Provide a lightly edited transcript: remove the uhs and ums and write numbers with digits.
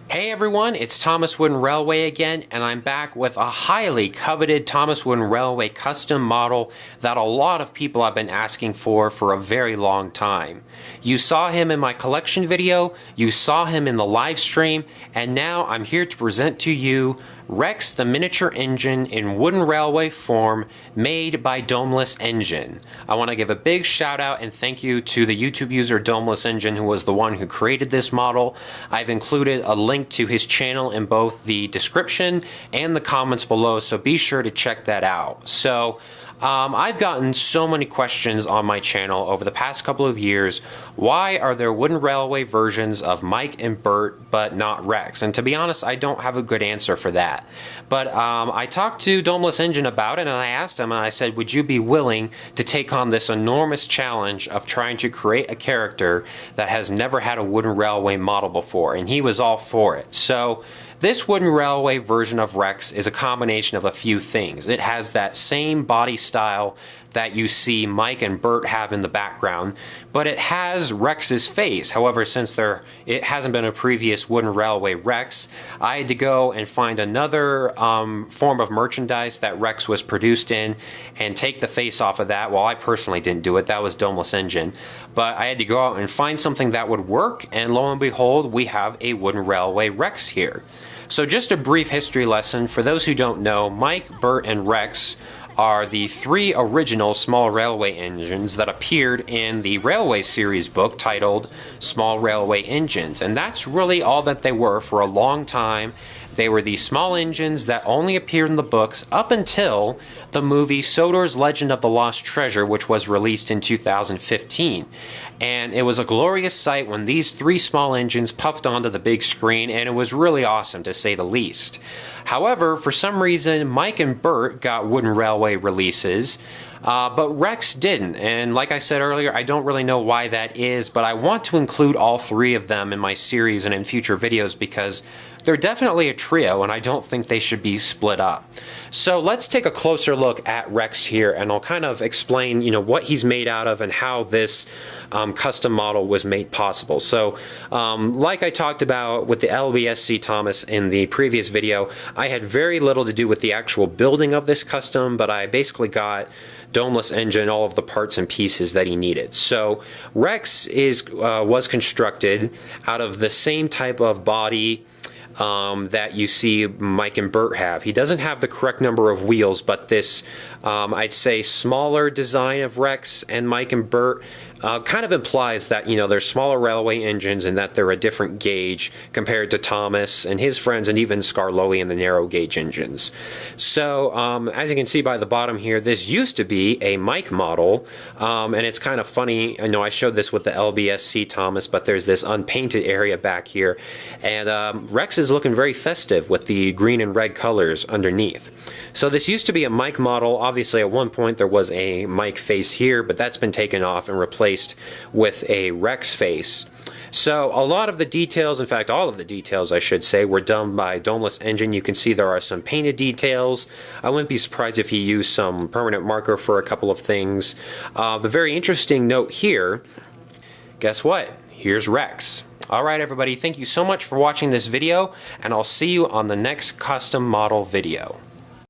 Hey everyone, it's Thomas Wooden Railway again, and I'm back with a highly coveted Thomas Wooden Railway custom model that a lot of people have been asking for a very long time. You saw him in my collection video, you saw him in the live stream, and now I'm here to present to you Rex the miniature engine in wooden railway form made by Domeless Engine. I want to give a big shout out and thank you to the YouTube user Domeless Engine, who was the one who created this model. I've included a link to his channel in both the description and the comments below, so be sure to check that out. So I've gotten so many questions on my channel over the past couple of years. Why are there wooden railway versions of Mike and Bert but not Rex? And to be honest, I don't have a good answer for that. But I talked to Domeless Engine about it, and I asked him, and I said, would you be willing to take on this enormous challenge of trying to create a character that has never had a wooden railway model before? And he was all for it. So this wooden railway version of Rex is a combination of a few things. It has that same body style that you see Mike and Bert have in the background, but it has Rex's face. However, since it hasn't been a previous wooden railway Rex, I had to go and find another form of merchandise that Rex was produced in and take the face off of that. Well, I personally didn't do it. That was Domeless Engine. But I had to go out and find something that would work, and lo and behold, we have a wooden railway Rex here. So just a brief history lesson. For those who don't know, Mike, Bert, and Rex are the three original small railway engines that appeared in the Railway series book titled Small Railway Engines. And that's really all that they were for a long time. They were these small engines that only appeared in the books up until the movie Sodor's Legend of the Lost Treasure, which was released in 2015. And it was a glorious sight when these three small engines puffed onto the big screen, and it was really awesome, to say the least. However, for some reason, Mike and Bert got wooden railway releases, but Rex didn't. And like I said earlier, I don't really know why that is, but I want to include all three of them in my series and in future videos because they're definitely a trio, and I don't think they should be split up. So let's take a closer look at Rex here, and I'll kind of explain, what he's made out of and how this custom model was made possible. So, like I talked about with the LBSC Thomas in the previous video, I had very little to do with the actual building of this custom, but I basically got Domeless Engine all of the parts and pieces that he needed. So Rex was constructed out of the same type of body that you see Mike and Bert have. He doesn't have the correct number of wheels, but this, I'd say, smaller design of Rex and Mike and Bert kind of implies that, they're smaller railway engines and that they're a different gauge compared to Thomas and his friends and even Skarloey and the narrow gauge engines. So, as you can see by the bottom here, this used to be a Mike model, and it's kind of funny. I know I showed this with the LBSC Thomas, but there's this unpainted area back here, and Rex is looking very festive with the green and red colors underneath. So this used to be a Mike model. Obviously, at one point there was a Mike face here, but that's been taken off and replaced with a Rex face. So a lot of the details, in fact all of the details I should say, were done by Domeless Engine. You can see there are some painted details. I wouldn't be surprised if he used some permanent marker for a couple of things. The very interesting note here, guess what? Here's Rex. Alright everybody, thank you so much for watching this video, and I'll see you on the next custom model video.